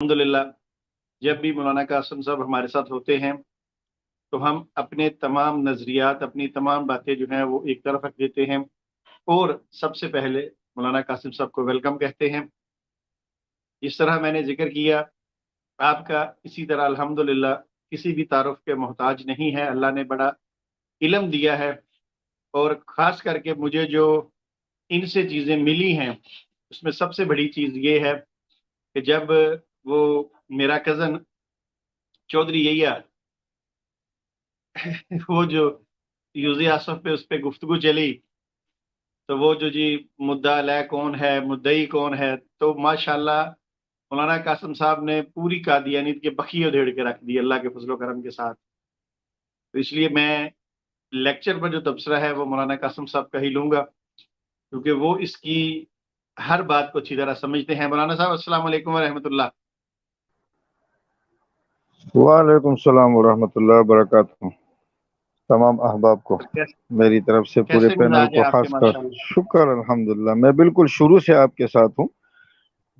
الحمدللہ جب بھی مولانا قاسم صاحب ہمارے ساتھ ہوتے ہیں تو ہم اپنے تمام نظریات، اپنی تمام باتیں جو ہیں وہ ایک طرف رکھ دیتے ہیں اور سب سے پہلے مولانا قاسم صاحب کو ویلکم کہتے ہیں۔ جس طرح میں نے ذکر کیا، آپ کا اسی طرح الحمدللہ کسی بھی تعارف کے محتاج نہیں ہے۔ اللہ نے بڑا علم دیا ہے، اور خاص کر کے مجھے جو ان سے چیزیں ملی ہیں اس میں سب سے بڑی چیز یہ ہے کہ جب وہ میرا کزن چودھری یحییٰ وہ جو یوزی آصف پہ اس پہ گفتگو چلی، تو وہ جو مدعا علیہ کون ہے، مدعی کون ہے، تو ماشاءاللہ مولانا قاسم صاحب نے پوری قادیانیت کے بخی ادھیڑ کے رکھ دی اللہ کے فضل و کرم کے ساتھ۔ تو اس لیے میں لیکچر پر جو تبصرہ ہے وہ مولانا قاسم صاحب کا ہی لوں گا، کیونکہ وہ اس کی ہر بات کو اچھی طرح سمجھتے ہیں۔ مولانا صاحب السلام علیکم ورحمۃ اللہ۔ وعلیکم السلام ورحمۃ اللہ وبرکاتہ۔ تمام احباب کو میری طرف سے، پورے کیسے پینل مزاج ہے کو آپ خاص کے؟ کر ماشاءاللہ شکر الحمدللہ۔ میں بالکل شروع سے آپ کے ساتھ ہوں،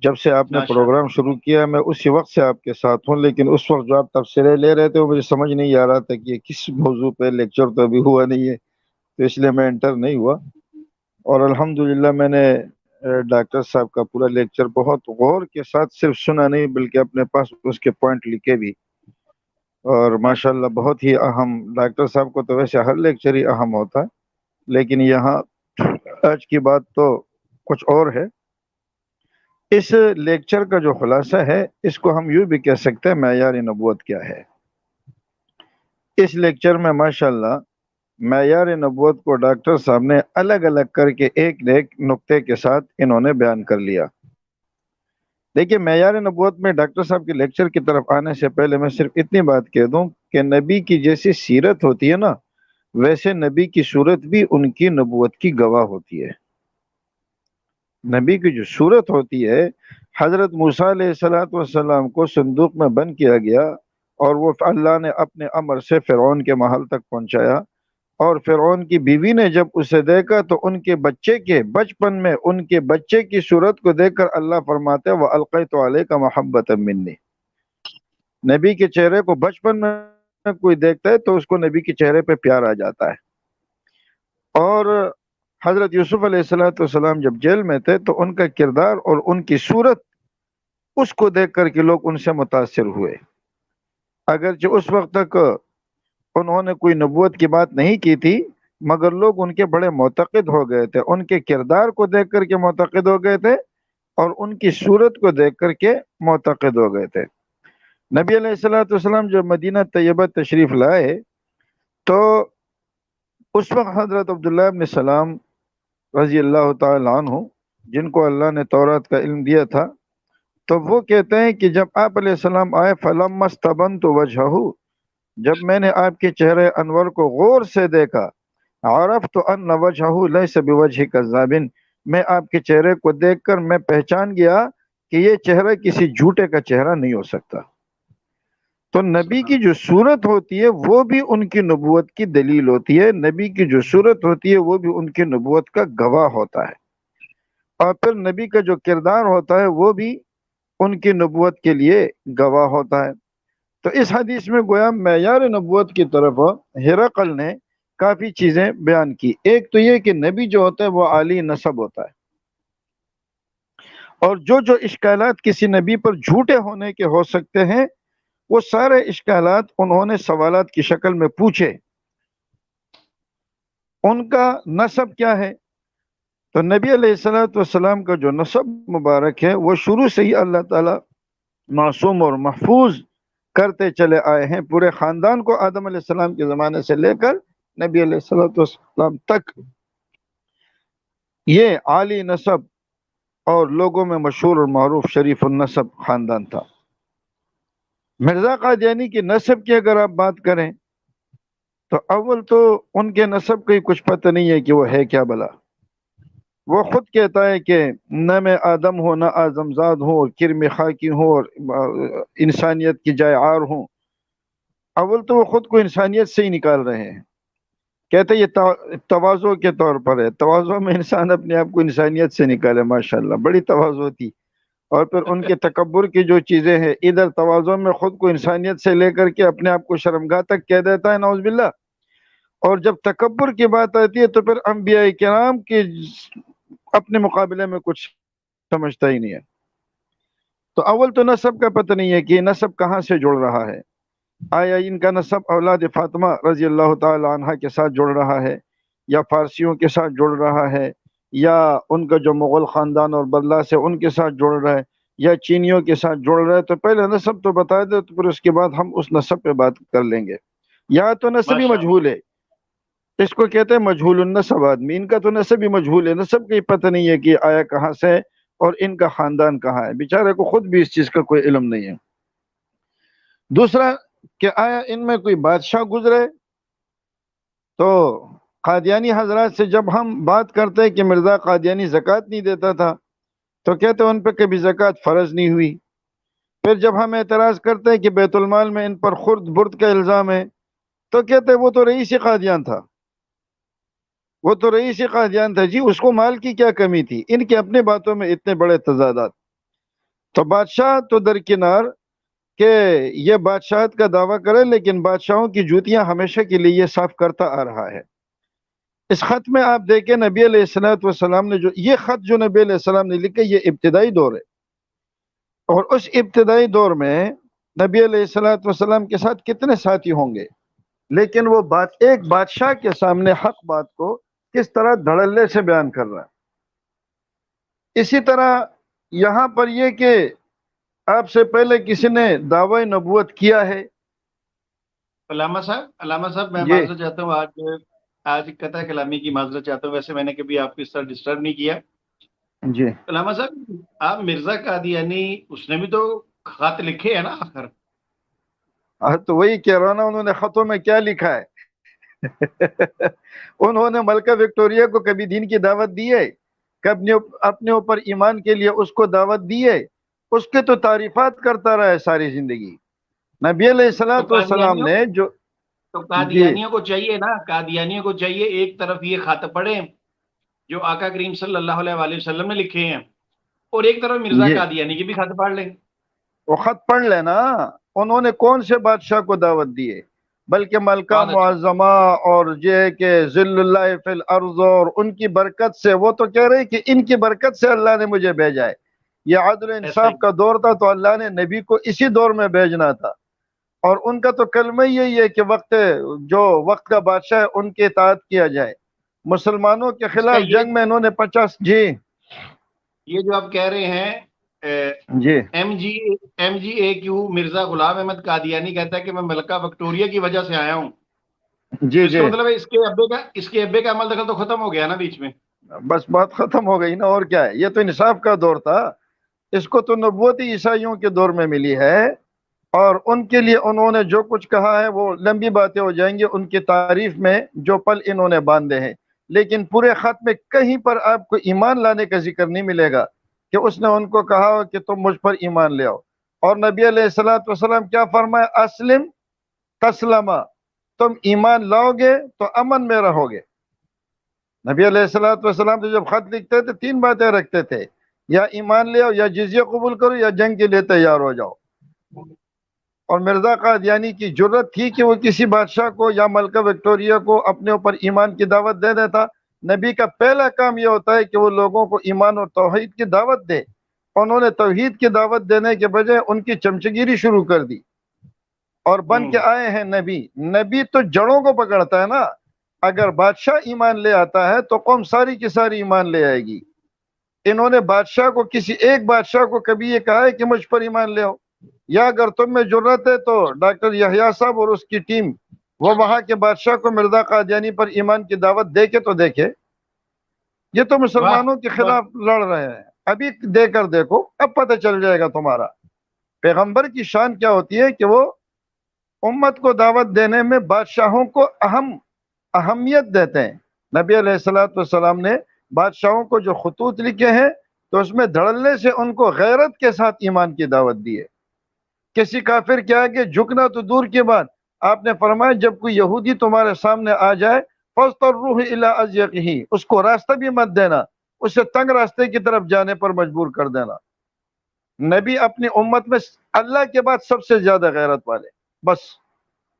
جب سے آپ نے ماشاءاللہ پروگرام شروع کیا میں اسی وقت سے آپ کے ساتھ ہوں، لیکن اس وقت جو آپ تبصرے لے رہے تھے وہ مجھے سمجھ نہیں آ رہا تھا کہ یہ کس موضوع پہ لیکچر، تو ابھی ہوا نہیں ہے، تو اس لیے میں انٹر نہیں ہوا۔ اور الحمدللہ میں نے ڈاکٹر صاحب کا پورا لیکچر بہت غور کے ساتھ صرف سنا نہیں بلکہ اپنے پاس اس کے پوائنٹ لکھے بھی، اور ماشاءاللہ بہت ہی اہم۔ ڈاکٹر صاحب کو تو ویسے ہر لیکچر ہی اہم ہوتا ہے، لیکن یہاں آج کی بات تو کچھ اور ہے۔ اس لیکچر کا جو خلاصہ ہے اس کو ہم یوں بھی کہہ سکتے ہیں معیار نبوت کیا ہے۔ اس لیکچر میں ماشاءاللہ معیار نبوت کو ڈاکٹر صاحب نے الگ الگ کر کے ایک ایک نقطے کے ساتھ انہوں نے بیان کر لیا۔ دیکھیے، معیار نبوت میں ڈاکٹر صاحب کے لیکچر کی طرف آنے سے پہلے میں صرف اتنی بات کہہ دوں کہ نبی کی جیسی سیرت ہوتی ہے نا، ویسے نبی کی صورت بھی ان کی نبوت کی گواہ ہوتی ہے۔ نبی کی جو صورت ہوتی ہے، حضرت موسیٰ علیہ السلام کو صندوق میں بند کیا گیا، اور وہ اللہ نے اپنے امر سے فرعون کے محل تک پہنچایا، اور فرعون کی بیوی نے جب اسے دیکھا تو ان کے بچے کے بچپن میں ان کے بچے کی صورت کو دیکھ کر اللہ فرماتے وَأَلْقَيْتُ عَلَيْكَ مَحَبَّةً مِّنِّي۔ نبی کے چہرے کو بچپن میں کوئی دیکھتا ہے تو اس کو نبی کے چہرے پہ پیار آ جاتا ہے۔ اور حضرت یوسف علیہ السلام جب جیل میں تھے تو ان کا کردار اور ان کی صورت، اس کو دیکھ کر کے لوگ ان سے متاثر ہوئے، اگرچہ اس وقت تک انہوں نے کوئی نبوت کی بات نہیں کی تھی، مگر لوگ ان کے بڑے معتقد ہو گئے تھے، ان کے کردار کو دیکھ کر کے معتقد ہو گئے تھے، اور ان کی صورت کو دیکھ کر کے معتقد ہو گئے تھے۔ نبی علیہ السلام جب مدینہ طیبہ تشریف لائے تو اس وقت حضرت عبداللہ ابن سلام رضی اللہ تعالی عنہ، جن کو اللہ نے تورات کا علم دیا تھا، تو وہ کہتے ہیں کہ جب آپ علیہ السلام آئے فَلَمَّا اسْتَبَنْتُ وَجْهَهُ، جب میں نے آپ کے چہرے انور کو غور سے دیکھا، عرفت ان وجهه ليس بوجه كذاب، میں آپ کے چہرے کو دیکھ کر میں پہچان گیا کہ یہ چہرہ کسی جھوٹے کا چہرہ نہیں ہو سکتا۔ تو نبی کی جو صورت ہوتی ہے وہ بھی ان کی نبوت کی دلیل ہوتی ہے، نبی کی جو صورت ہوتی ہے وہ بھی ان کی نبوت کا گواہ ہوتا ہے، اور پھر نبی کا جو کردار ہوتا ہے وہ بھی ان کی نبوت کے لیے گواہ ہوتا ہے۔ تو اس حدیث میں گویا معیار نبوت کی طرف ہرقل نے کافی چیزیں بیان کی۔ ایک تو یہ کہ نبی جو ہوتا ہے وہ عالی نسب ہوتا ہے، اور جو اشکالات کسی نبی پر جھوٹے ہونے کے ہو سکتے ہیں وہ سارے اشکالات انہوں نے سوالات کی شکل میں پوچھے۔ ان کا نسب کیا ہے؟ تو نبی علیہ السلام کا جو نسب مبارک ہے وہ شروع سے ہی اللہ تعالی معصوم اور محفوظ کرتے چلے آئے ہیں، پورے خاندان کو آدم علیہ السلام کے زمانے سے لے کر نبی علیہ السلام تک یہ عالی نسب اور لوگوں میں مشہور اور معروف شریف النسب خاندان تھا۔ مرزا قادیانی کی نسب کی اگر آپ بات کریں تو اول تو ان کے نسب کا ہی کچھ پتہ نہیں ہے کہ وہ ہے کیا بلا۔ وہ خود کہتا ہے کہ نہ میں آدم ہوں، نہ آدم زاد ہوں، اور کرم خاکی ہوں، اور انسانیت کی جائے عار ہوں۔ اول تو وہ خود کو انسانیت سے ہی نکال رہے ہیں، کہتے یہ تواضع کے طور پر ہے، تواضع میں انسان اپنے آپ کو انسانیت سے نکالے، ماشاءاللہ بڑی تواضع تھی۔ اور پھر ان کے تکبر کی جو چیزیں ہیں، ادھر تواضع میں خود کو انسانیت سے لے کر کے اپنے آپ کو شرمگاہ تک کہہ دیتا ہے، نعوذ باللہ، اور جب تکبر کی بات آتی ہے تو پھر انبیاء کرام کی اپنے مقابلے میں کچھ سمجھتا ہی نہیں ہے۔ تو اول تو نسب کا پتہ نہیں ہے کہ یہ نسب کہاں سے جڑ رہا ہے، آیا ان کا نسب اولاد فاطمہ رضی اللہ تعالی عنہ کے ساتھ جڑ رہا ہے، یا فارسیوں کے ساتھ جڑ رہا ہے، یا ان کا جو مغل خاندان اور بدلہ سے ان کے ساتھ جڑ رہا ہے، یا چینیوں کے ساتھ جڑ رہا ہے؟ تو پہلے نسب تو بتا دے، تو پھر اس کے بعد ہم اس نسب پہ بات کر لیں گے۔ یا تو نسب ہی ماشاء اللہ۔ مجہول ہے، اس کو کہتے ہیں مجہول النسب آدمی، ان کا تو نسب ہی مجہول ہے، نسب کا ہی پتہ نہیں ہے کہ آیا کہاں سے ہے اور ان کا خاندان کہاں ہے، بیچارے کو خود بھی اس چیز کا کوئی علم نہیں ہے۔ دوسرا کہ آیا ان میں کوئی بادشاہ گزرے؟ تو قادیانی حضرات سے جب ہم بات کرتے ہیں کہ مرزا قادیانی زکوٰۃ نہیں دیتا تھا، تو کہتے ہیں ان پہ کبھی زکوٰۃ فرض نہیں ہوئی۔ پھر جب ہم اعتراض کرتے ہیں کہ بیت المال میں ان پر خرد برد کا الزام ہے، تو کہتے ہیں وہ تو رئیس قادیان تھا، وہ تو رئیس قادیان تھا جی، اس کو مال کی کیا کمی تھی؟ ان کے اپنے باتوں میں اتنے بڑے تضادات۔ تو بادشاہ تو درکنار کہ یہ بادشاہت کا دعویٰ کرے، لیکن بادشاہوں کی جوتیاں ہمیشہ کے لیے یہ صاف کرتا آ رہا ہے۔ اس خط میں آپ دیکھیں نبی علیہ الصلوۃ والسلام نے یہ خط جو نبی علیہ السلام نے لکھا، یہ ابتدائی دور ہے، اور اس ابتدائی دور میں نبی علیہ الصلوۃ والسلام کے ساتھ کتنے ساتھی ہوں گے، لیکن وہ ایک بادشاہ کے سامنے حق بات کو کس طرح دھڑلے سے بیان کر رہا ہے۔ اسی طرح یہاں پر یہ کہ آپ سے پہلے کسی نے دعوی نبوت کیا ہے؟ علامہ صاحب میں جی معذرت چاہتا ہوں، آج قطع کلامی کی معذرت چاہتا ہوں، ویسے میں نے کبھی آپ کو اس طرح ڈسٹرب نہیں کیا۔ جی، علامہ صاحب، آپ مرزا قادیانی اس نے بھی تو خط لکھے ہیں نا آخر؟ تو وہی کہہ رہا ہوں نا، انہوں نے خطوں میں کیا لکھا ہے؟ انہوں نے ملکہ وکٹوریہ کو کبھی دین کی دعوت دی ہے؟ کبھی اپنے اوپر ایمان کے لیے اس کو دعوت دی ہے؟ اس کے تو تعریفات کرتا رہا ہے ساری زندگی۔ نبی علیہ تو الصلوۃ والسلام قادیانیوں نے جو تو جی قادیانیوں کو چاہیے نا، قادیانیوں کو چاہیے ایک طرف یہ خط پڑھیں جو آقا کریم صلی اللہ علیہ وآلہ وسلم نے لکھے ہیں، اور ایک طرف مرزا جی قادیانی کی بھی خط پڑھ لیں۔ وہ خط پڑھ لینا، انہوں نے کون سے بادشاہ کو دعوت دی ہے؟ بلکہ ملکہ بہت اچھا۔ معظمہ اور یہ ہے کہ ذل اللہ فی الارض، اور ان کی برکت سے، وہ تو کہہ رہے کہ ان کی برکت سے اللہ نے مجھے بھیجا ہے۔ یہ عدل ایسا انصاف ہی کا دور تھا تو اللہ نے نبی کو اسی دور میں بھیجنا تھا، اور ان کا تو کلمہ یہی ہے کہ وقت کا بادشاہ ہے ان کی اطاعت کیا جائے۔ مسلمانوں کے اس کا خلاف جنگ میں انہوں نے 50 جی یہ جو آپ کہہ رہے ہیں، جی ایم جی اے کیو مرزا غلام احمد قادیانی کہتا ہے کہ میں ملکہ وکٹوریہ کی وجہ سے آیا ہوں، جی تو اس جی کا مطلب ہے اس کے ابے کا عمل دخل تو ختم ہو گیا نا بیچ میں۔ بس بات ختم ہو گئی نا، اور کیا ہے؟ یہ تو انصاف کا دور تھا، اس کو تو نبوتی عیسائیوں کے دور میں ملی ہے، اور ان کے لیے انہوں نے جو کچھ کہا ہے وہ لمبی باتیں ہو جائیں گی ان کی تعریف میں، جو پل انہوں نے باندھے ہیں، لیکن پورے خط میں کہیں پر آپ کو ایمان لانے کا ذکر نہیں ملے گا کہ اس نے ان کو کہا ہو کہ تم مجھ پر ایمان لے آؤ۔ اور نبی علیہ الصلوۃ والسلام کیا فرمایا؟ اسلم تسلما، تم ایمان لاؤ گے تو امن میں رہو گے۔ نبی علیہ الصلوۃ والسلام تو جب خط لکھتے تھے 3 باتیں رکھتے تھے، یا ایمان لے آؤ، یا جزیہ قبول کرو، یا جنگ کے لیے تیار ہو جاؤ۔ اور مرزا قادیانی کی جرت تھی کہ وہ کسی بادشاہ کو یا ملکہ وکٹوریہ کو اپنے اوپر ایمان کی دعوت دے دیتا۔ نبی کا پہلا کام یہ ہوتا ہے کہ وہ لوگوں کو ایمان اور توحید کی دعوت دے، انہوں نے توحید کی دعوت دینے کے بجائے ان کی چمچگیری شروع کر دی، اور بن کے آئے ہیں نبی۔ نبی تو جڑوں کو پکڑتا ہے نا، اگر بادشاہ ایمان لے آتا ہے تو قوم ساری کی ساری ایمان لے آئے گی۔ انہوں نے بادشاہ کو، کسی ایک بادشاہ کو کبھی یہ کہا ہے کہ مجھ پر ایمان لے آؤ؟ یا اگر تم میں جرت ہے تو ڈاکٹر یحییٰ صاحب اور اس کی ٹیم وہ وہاں کے بادشاہ کو مرزا قادیانی پر ایمان کی دعوت دے کے تو دیکھے۔ یہ تو واہ مسلمانوں کے واہ۔ خلاف لڑ رہے ہیں، ابھی دے کر دیکھو، اب پتہ چل جائے گا تمہارا پیغمبر کی شان کیا ہوتی ہے، کہ وہ امت کو دعوت دینے میں بادشاہوں کو اہمیت دیتے ہیں۔ نبی علیہ الصلوۃ والسلام نے بادشاہوں کو جو خطوط لکھے ہیں تو اس میں دھڑلے سے ان کو غیرت کے ساتھ ایمان کی دعوت دی ہے۔ کسی کافر کے آگے جھکنا تو دور کی بات، آپ نے فرمایا جب کوئی یہودی تمہارے سامنے آ جائے فَاسْتَرُّوهُ إِلَىٰ أَضْيَقِهِ، اس کو راستہ بھی مت دینا، اسے تنگ راستے کی طرف جانے پر مجبور کر دینا۔ نبی اپنی امت میں اللہ کے بعد سب سے زیادہ غیرت والے، بس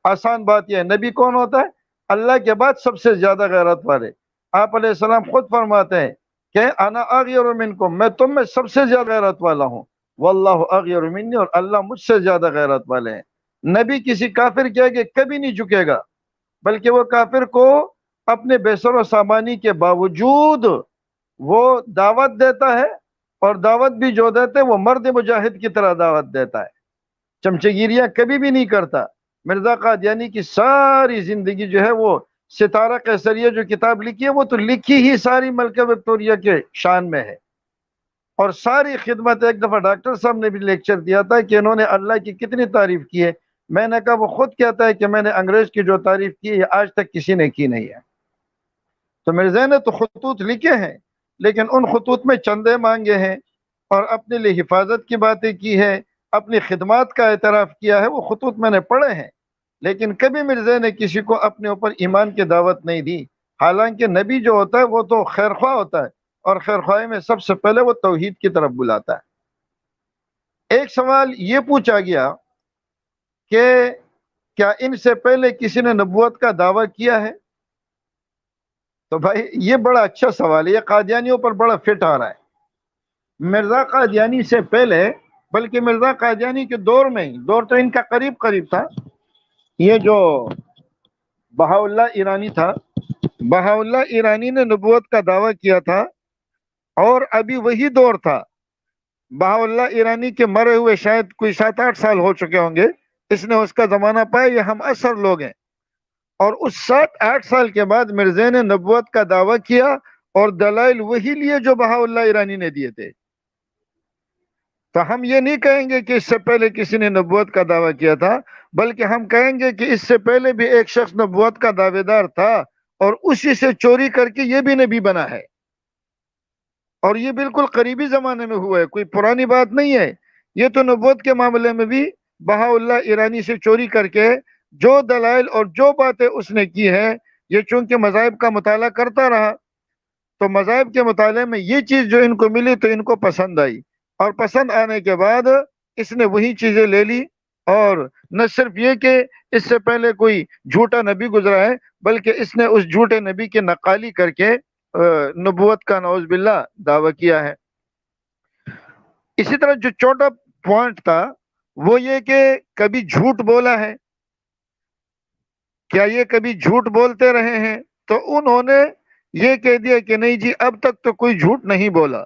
آسان بات یہ ہے، نبی کون ہوتا ہے؟ اللہ کے بعد سب سے زیادہ غیرت والے۔ آپ علیہ السلام خود فرماتے ہیں کہ انا اغیر منکم، میں تم میں سب سے زیادہ غیرت والا ہوں، واللہ اغیر منی، اور اللہ مجھ سے زیادہ غیرت والے ہیں۔ نبی کسی کافر کے آگے کبھی نہیں جھکے گا، بلکہ وہ کافر کو اپنے بیسر و سامانی کے باوجود وہ دعوت دیتا ہے، اور دعوت بھی جو دیتے وہ مرد مجاہد کی طرح دعوت دیتا ہے، چمچگیریاں کبھی بھی نہیں کرتا۔ مرزا قادیانی کی ساری زندگی جو ہے وہ ستارہ قیصریہ جو کتاب لکھی ہے، وہ تو لکھی ہی ساری ملکہ وکٹوریہ کے شان میں ہے، اور ساری خدمت۔ ایک دفعہ ڈاکٹر صاحب نے بھی لیکچر دیا تھا کہ انہوں نے اللہ کی کتنی تعریف کی ہے، میں نے کہا وہ خود کہتا ہے کہ میں نے انگریز کی جو تعریف کی ہے یہ آج تک کسی نے کی نہیں ہے۔ تو مرزا نے تو خطوط لکھے ہیں، لیکن ان خطوط میں چندے مانگے ہیں اور اپنے لیے حفاظت کی باتیں کی ہے، اپنی خدمات کا اعتراف کیا ہے، وہ خطوط میں نے پڑھے ہیں، لیکن کبھی مرزا نے کسی کو اپنے اوپر ایمان کی دعوت نہیں دی۔ حالانکہ نبی جو ہوتا ہے وہ تو خیرخواہ ہوتا ہے، اور خیرخواہی میں سب سے پہلے وہ توحید کی طرف بلاتا ہے۔ ایک سوال یہ پوچھا گیا کہ کیا ان سے پہلے کسی نے نبوت کا دعویٰ کیا ہے؟ تو بھائی یہ بڑا اچھا سوال ہے، یہ قادیانیوں پر بڑا فٹ آ رہا ہے۔ مرزا قادیانی سے پہلے، بلکہ مرزا قادیانی کے دور میں ہی، دور تو ان کا قریب قریب تھا، یہ جو بہاءاللہ ایرانی تھا، بہاءاللہ ایرانی نے نبوت کا دعویٰ کیا تھا، اور ابھی وہی دور تھا۔ بہاءاللہ ایرانی کے مرے ہوئے شاید کوئی 7-8 سال ہو چکے ہوں گے، اس نے اس کا زمانہ پایا، یہ ہم اثر لوگ ہیں، اور اس 7-8 سال کے بعد مرزا نے نبوت کا دعویٰ کیا، اور دلائل وہی لیے جو بہاءاللہ ایرانی نے دیے تھے۔ تو ہم یہ نہیں کہیں گے کہ اس سے پہلے کسی نے نبوت کا دعویٰ کیا تھا، بلکہ ہم کہیں گے کہ اس سے پہلے بھی ایک شخص نبوت کا دعوے دار تھا، اور اسی سے چوری کر کے یہ بھی نبی بنا ہے، اور یہ بالکل قریبی زمانے میں ہوا ہے، کوئی پرانی بات نہیں ہے۔ یہ تو نبوت کے معاملے میں بھی بہاءاللہ ایرانی سے چوری کر کے جو دلائل اور جو باتیں اس نے کی ہے، یہ چونکہ مذاہب کا مطالعہ کرتا رہا، تو مذاہب کے مطالعے میں یہ چیز جو ان کو ملی تو ان کو پسند آئی، اور پسند آنے کے بعد اس نے وہی چیزیں لے لی، اور نہ صرف یہ کہ اس سے پہلے کوئی جھوٹا نبی گزرا ہے، بلکہ اس نے اس جھوٹے نبی کی نقالی کر کے نبوت کا نعوذ باللہ دعویٰ کیا ہے۔ اسی طرح جو چوٹا پوائنٹ تھا وہ یہ کہ کبھی جھوٹ بولا ہے، کیا یہ کبھی جھوٹ بولتے رہے ہیں؟ تو انہوں نے یہ کہہ دیا کہ نہیں جی، اب تک تو کوئی جھوٹ نہیں بولا۔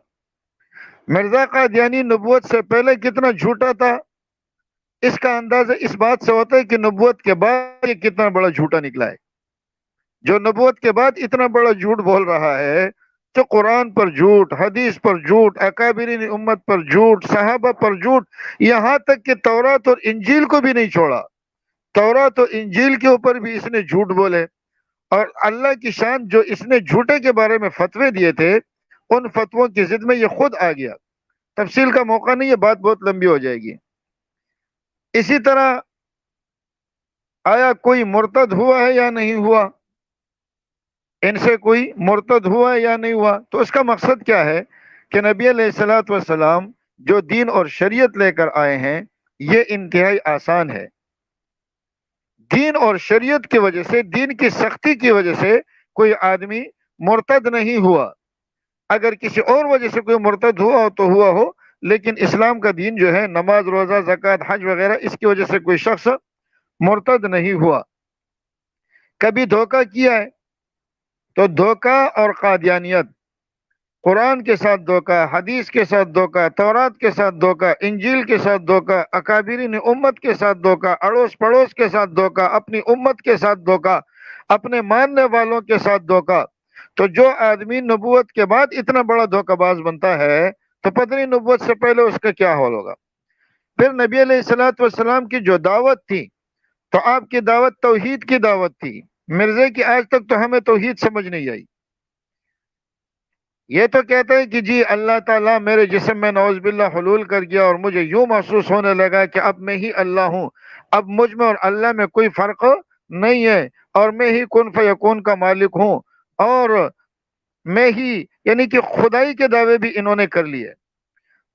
مرزا قادیانی نبوت سے پہلے کتنا جھوٹا تھا، اس کا اندازہ اس بات سے ہوتا ہے کہ نبوت کے بعد یہ کتنا بڑا جھوٹا نکلا ہے۔ جو نبوت کے بعد اتنا بڑا جھوٹ بول رہا ہے، تو قرآن پر جھوٹ، حدیث پر جھوٹ، اکابرین امت پر جھوٹ، صحابہ پر جھوٹ، یہاں تک کہ تورات اور انجیل کو بھی نہیں چھوڑا، تورات اور انجیل کے اوپر بھی اس نے جھوٹ بولے، اور اللہ کی شان جو اس نے جھوٹے کے بارے میں فتوے دیے تھے، ان فتووں کی ضد میں یہ خود آ گیا۔ تفصیل کا موقع نہیں، یہ بات بہت لمبی ہو جائے گی۔ اسی طرح آیا کوئی مرتد ہوا ہے یا نہیں ہوا؟ ان سے کوئی مرتد ہوا ہے یا نہیں ہوا؟ تو اس کا مقصد کیا ہے کہ نبی علیہ الصلوۃ والسلام جو دین اور شریعت لے کر آئے ہیں یہ انتہائی آسان ہے۔ دین اور شریعت کی وجہ سے، دین کی سختی کی وجہ سے کوئی آدمی مرتد نہیں ہوا۔ اگر کسی اور وجہ سے کوئی مرتد ہوا ہو تو ہوا ہو، لیکن اسلام کا دین جو ہے، نماز، روزہ، زکوٰۃ، حج وغیرہ، اس کی وجہ سے کوئی شخص مرتد نہیں ہوا۔ کبھی دھوکہ کیا ہے تو دھوکہ اور قادیانیت، قرآن کے ساتھ دھوکہ، حدیث کے ساتھ دھوکہ، تورات کے ساتھ دھوکہ، انجیل کے ساتھ دھوکہ، اکابرین امت کے ساتھ دھوکہ، اڑوس پڑوس کے ساتھ دھوکہ، اپنی امت کے ساتھ دھوکہ، اپنے ماننے والوں کے ساتھ دھوکہ۔ تو جو آدمی نبوت کے بعد اتنا بڑا دھوکہ باز بنتا ہے تو پتہ نہیں نبوت سے پہلے اس کا کیا حال ہوگا۔ پھر نبی علیہ الصلوۃ والسلام کی جو دعوت تھی، تو آپ کی دعوت توحید کی دعوت تھی۔ مرزا کی آج تک تو ہمیں توحید سمجھ نہیں آئی۔ یہ تو کہتا ہے کہ جی اللہ تعالیٰ میرے جسم میں نعوذ باللہ حلول کر گیا، اور مجھے یوں محسوس ہونے لگا کہ اب میں ہی اللہ ہوں، اب مجھ میں اور اللہ میں کوئی فرق نہیں ہے، اور میں ہی کن فیکون کا مالک ہوں، اور میں ہی، یعنی کہ خدائی کے دعوے بھی انہوں نے کر لیے۔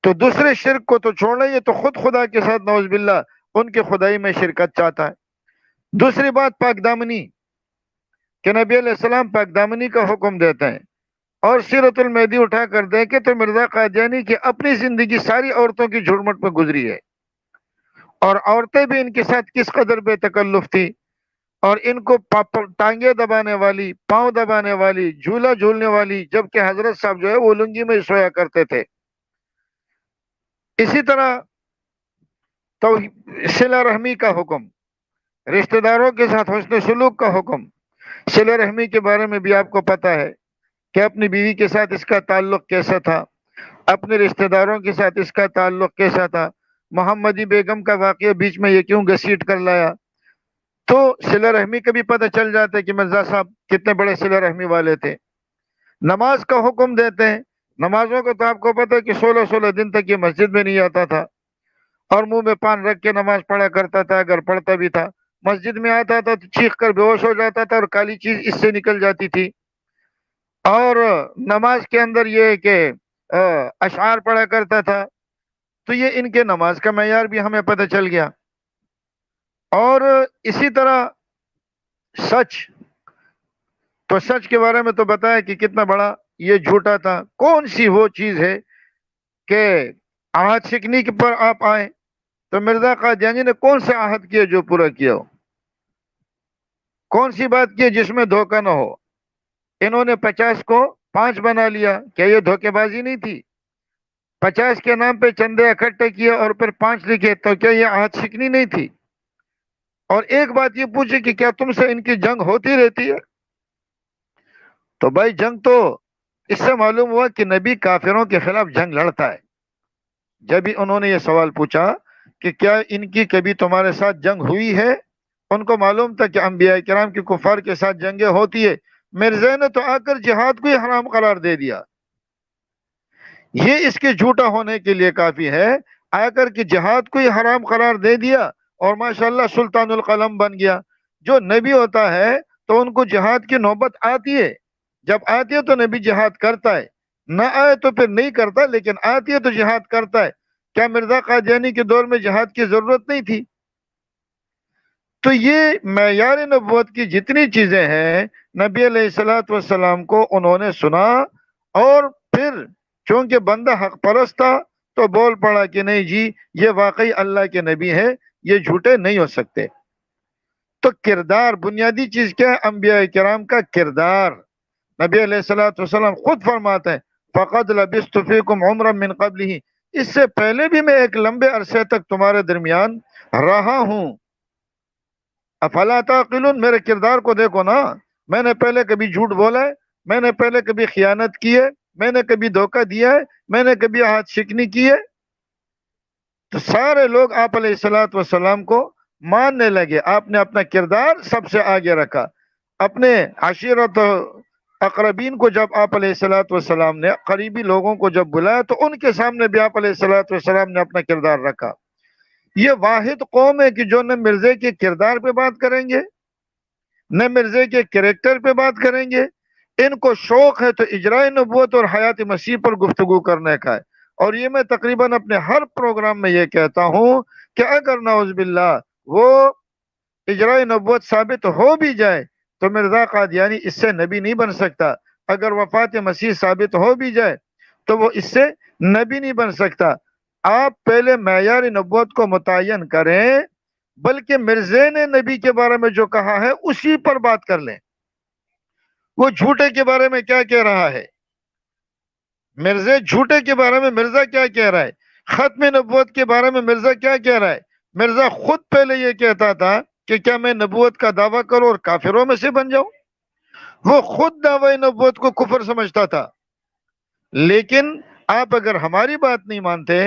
تو دوسرے شرک کو تو چھوڑنا، یہ تو خود خدا کے ساتھ نعوذ باللہ ان کی خدائی میں شرکت چاہتا ہے۔ دوسری بات پاک دامنی، کہ نبی علیہ السلام پاک دامنی کا حکم دیتے ہیں، اور سیرت المہدی اٹھا کر دیکھے تو مرزا قادیانی کی اپنی زندگی ساری عورتوں کی جھرمٹ میں گزری ہے، اور عورتیں بھی ان کے ساتھ کس قدر بے تکلف تھی، اور ان کو ٹانگیں دبانے والی، پاؤں دبانے والی، جھولا جھولنے والی، جبکہ حضرت صاحب جو ہے وہ لنگی میں سویا کرتے تھے۔ اسی طرح تو صلہ رحمی کا حکم، رشتہ داروں کے ساتھ حسن سلوک کا حکم، صلہ رحمی کے بارے میں بھی آپ کو پتا ہے کہ اپنی بیوی کے ساتھ اس کا تعلق کیسا تھا، اپنے رشتہ داروں کے ساتھ اس کا تعلق کیسا تھا، محمدی بیگم کا واقعہ بیچ میں یہ کیوں گھسیٹ کر لایا، تو صلہ رحمی کا بھی پتہ چل جاتا ہے کہ مرزا صاحب کتنے بڑے صلہ رحمی والے تھے۔ نماز کا حکم دیتے ہیں، نمازوں کو تو آپ کو پتہ ہے کہ 16 دن تک یہ مسجد میں نہیں آتا تھا، اور منہ میں پان رکھ کے نماز پڑھا کرتا تھا، اگر پڑھتا بھی تھا مسجد میں آتا تھا تو چیخ کر بے ہوش ہو جاتا تھا اور کالی چیز اس سے نکل جاتی تھی۔ اور نماز کے اندر یہ ہے کہ اشعار پڑھا کرتا تھا۔ تو یہ ان کے نماز کا معیار بھی ہمیں پتہ چل گیا۔ اور اسی طرح سچ، تو سچ کے بارے میں تو بتایا کہ کتنا بڑا یہ جھوٹا تھا۔ کون سی وہ چیز ہے کہ عہد شکنی کے پر آپ آئے تو مرزا قادیانی نے کون سے عہد کیے جو پورا کیا ہو؟ کون سی بات کی جس میں دھوکہ نہ ہو؟ انہوں نے 50 کو 5 بنا لیا، کیا یہ دھوکے بازی نہیں تھی؟ 50 کے نام پہ چندے اکٹھے کیے اور پھر 5 لکھے، تو کیا یہ عہد شکنی نہیں تھی؟ اور ایک بات یہ پوچھے کہ کیا تم سے ان کی جنگ ہوتی رہتی ہے؟ تو بھائی جنگ تو اس سے معلوم ہوا کہ نبی کافروں کے خلاف جنگ لڑتا ہے۔ جب ہی انہوں نے یہ سوال پوچھا کہ کیا ان کی کبھی تمہارے ساتھ جنگ ہوئی ہے، ان کو معلوم تھا کہ انبیاء کرام کی کفار کے ساتھ جنگیں ہوتی ہے۔ مرزا نے تو آ کر جہاد کو ہی حرام قرار دے دیا۔ یہ اس کے جھوٹا ہونے کے لیے کافی ہے، آ کر کے جہاد کو ہی حرام قرار دے دیا، اور ماشاءاللہ سلطان القلم بن گیا۔ جو نبی ہوتا ہے تو ان کو جہاد کی نوبت آتی ہے، جب آتی ہے تو نبی جہاد کرتا ہے، نہ آئے تو پھر نہیں کرتا، لیکن آتی ہے تو جہاد کرتا ہے۔ کیا مرزا قادیانی کے دور میں جہاد کی ضرورت نہیں تھی؟ تو یہ معیار نبوت کی جتنی چیزیں ہیں نبی علیہ الصلوۃ والسلام کو انہوں نے سنا، اور پھر چونکہ بندہ حق پرست تھا تو بول پڑا کہ نہیں جی یہ واقعی اللہ کے نبی ہے، یہ جھوٹے نہیں ہو سکتے۔ تو کردار بنیادی چیز کیا ہے؟ انبیاء کرام کا کردار۔ نبی علیہ الصلوۃ والسلام خود فرماتے ہیں فقد لبثت فیکم عمرا من قبلہ، اس سے پہلے بھی میں ایک لمبے عرصے تک تمہارے درمیان رہا ہوں۔ افلا تعقلون، میرے کردار کو دیکھو نا، میں نے پہلے کبھی جھوٹ بولا ہے، میں نے پہلے کبھی خیانت کی ہے، میں نے کبھی دھوکہ دیا ہے، میں نے کبھی عہد شکنی کی ہے؟ تو سارے لوگ آپ علیہ الصلوۃ والسلام کو ماننے لگے۔ آپ نے اپنا کردار سب سے آگے رکھا۔ اپنے عشیرت اقربین کو جب آپ علیہ الصلوۃ والسلام نے، قریبی لوگوں کو جب بلایا تو ان کے سامنے بھی آپ علیہ الصلوۃ والسلام نے اپنا کردار رکھا۔ یہ واحد قوم ہے کہ جو نہ مرزے کے کردار پہ بات کریں گے، نہ مرزے کے کریکٹر پہ بات کریں گے۔ ان کو شوق ہے تو اجرائے نبوت اور حیات مسیح پر گفتگو کرنے کا ہے۔ اور یہ میں تقریباً اپنے ہر پروگرام میں یہ کہتا ہوں کہ اگر نعوذ باللہ وہ اجرائے نبوت ثابت ہو بھی جائے تو مرزا قادیانی اس سے نبی نہیں بن سکتا۔ اگر وفات مسیح ثابت ہو بھی جائے تو وہ اس سے نبی نہیں بن سکتا۔ آپ پہلے معیار نبوت کو متعین کریں، بلکہ مرزے نے نبی کے بارے میں جو کہا ہے اسی پر بات کر لیں۔ وہ جھوٹے کے بارے میں کیا کہہ رہا ہے؟ مرزے جھوٹے کے بارے میں مرزا کیا کہہ رہا ہے؟ ختم نبوت کے بارے میں مرزا کیا کہہ رہا ہے؟ مرزا خود پہلے یہ کہتا تھا کہ کیا میں نبوت کا دعویٰ کروں اور کافروں میں سے بن جاؤں؟ وہ خود دعوی نبوت کو کفر سمجھتا تھا۔ لیکن آپ اگر ہماری بات نہیں مانتے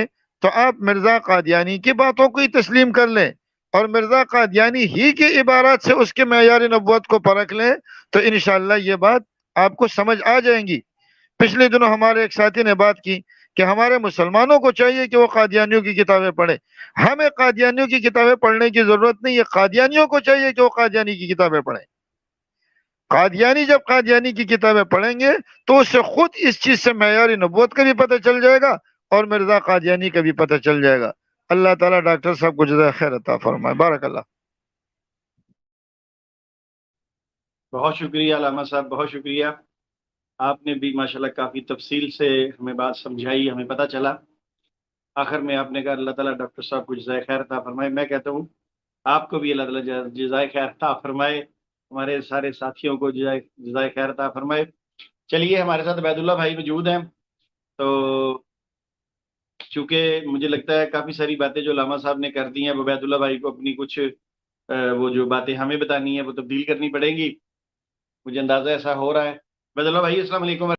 تو آپ مرزا قادیانی کی باتوں کو ہی تسلیم کر لیں، اور مرزا قادیانی ہی کی عبارات سے اس کے معیار نبوت کو پرکھ لیں، تو انشاءاللہ یہ بات آپ کو سمجھ آ جائیں گی۔ پچھلے دنوں ہمارے ایک ساتھی نے بات کی کہ ہمارے مسلمانوں کو چاہیے کہ وہ قادیانیوں کی کتابیں پڑھیں۔ ہمیں قادیانیوں کی کتابیں پڑھنے کی ضرورت نہیں ہے، قادیانیوں کو چاہیے کہ وہ قادیانی کی کتابیں پڑھیں۔ قادیانی جب قادیانی کی کتابیں پڑھیں گے تو اس سے خود اس چیز سے معیار نبوت کا بھی پتہ چل جائے گا، اور مرزا قادیانی کا بھی پتہ چل جائے گا۔ اللہ تعالیٰ ڈاکٹر صاحب کو جزائے خیر عطا فرمائے۔ بارک اللہ۔ بہت شکریہ علامہ صاحب، بہت شکریہ۔ آپ نے بھی ماشاءاللہ کافی تفصیل سے ہمیں بات سمجھائی، ہمیں پتہ چلا۔ آخر میں آپ نے کہا اللہ تعالیٰ ڈاکٹر صاحب کو جزائے خیر عطا فرمائے۔ میں کہتا ہوں آپ کو بھی اللہ تعالیٰ جزائے خیر عطا فرمائے، ہمارے سارے ساتھیوں کو جزائے خیر عطا فرمائے۔ چلیے، ہمارے ساتھ عبید اللہ بھائی موجود ہیں، تو چونکہ مجھے لگتا ہے کافی ساری باتیں جو علامہ صاحب نے کر دی ہیں، عبید اللہ بھائی کو اپنی کچھ وہ جو باتیں ہمیں بتانی ہیں وہ تبدیل کرنی پڑیں گی، مجھے اندازہ ایسا ہو رہا ہے۔ عبید اللہ بھائی السلام علیکم۔